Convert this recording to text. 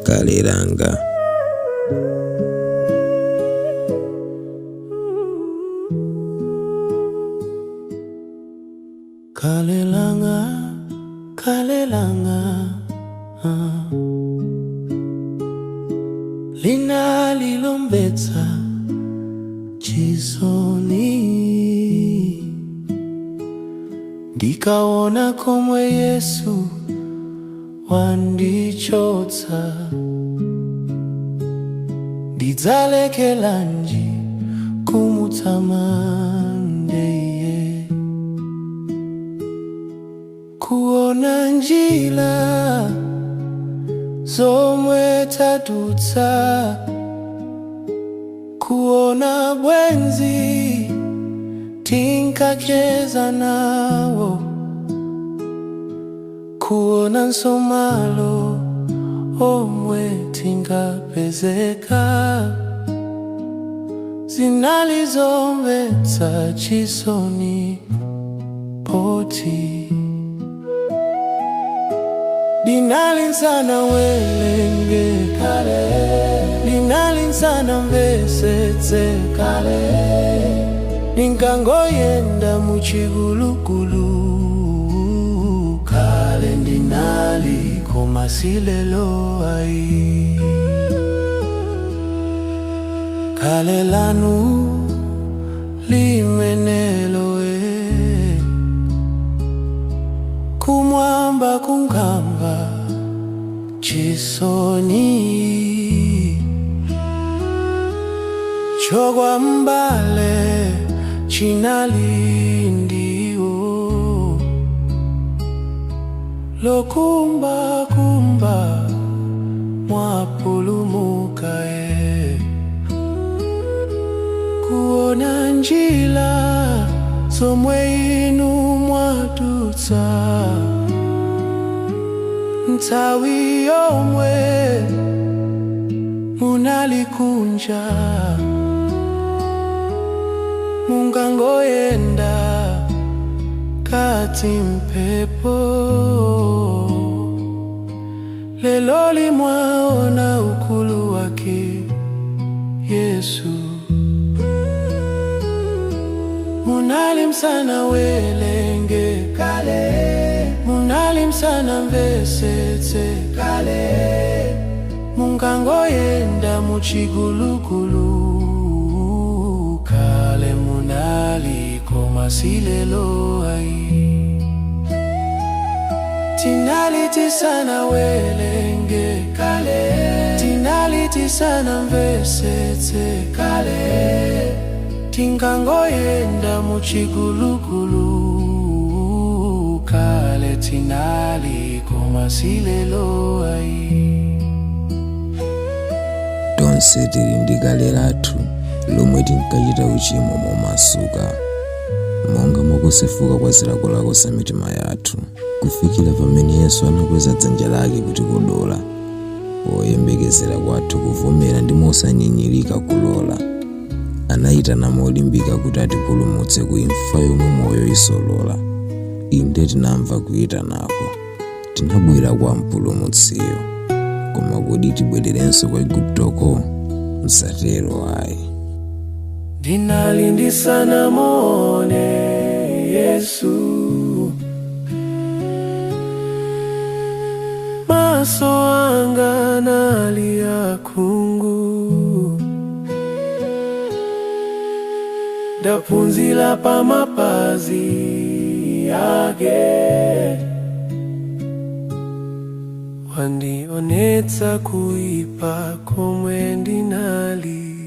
kale langa. Kale langa, kale langa, lina lilombetsa chisoni, ndikaona komwe Yesu wandichotsa, ndidzalekelanji kumutamande iye. Kuona njira zomwe tadutsa, kuona bwenzi tinkacheza nawo, kuona nsomalo omwe tingapezeka, zinalizomvetsa chisoni poti. Dinalinsana welenge kale, dinalinsana mvesetse kale, ninkangoyenda muchigulugulu kale, ndinali koma silelo ai. Kale lanu limenelo kumwamba kunkamva chisoni, chogwa mbale chinalindiwo, lokumba kumba mwapulumuka kuona njila zomwe inu mwadutsa, nthawi yomwe munalikunja, munkangoyenda kati mphepo, lelo limwaona ukulu wake Yesu. Munalimsana welenge kale, munalimsana mvesetse kale, munkangoyenda muchigulugulu kale, munali koma silelo ai. Tinalitisana welenge kale, tinalitisana mvesetse kale, tinkangoyenda muchigulugulu kale, tinali koma silelo ai. Tonse tili ndi kale lathu lomwe tinkachita uchimo momasuka, monga mokusefuka kwa zilakolako za mitima yathu, kufikira pamene Yesu anakweza dzanja lake kuti kudola, poyembekezera kwathu kuvomera ndi mosanyinyirika kulola. Anayitana molimbika kuti atipulumutse ku imfa yomwe moyo isolola. Inde tinamva kuyitanako, tinabwera kwa mpulumutsiyo, koma kodi tibwererenso kwa Iguptoko? Msatero ayi. Ndinali ndisanamuone Yesu, maso anga nali akhungu, ndaphunzira pa mapazi yake, wandionetsa kuipa komwe ndinali.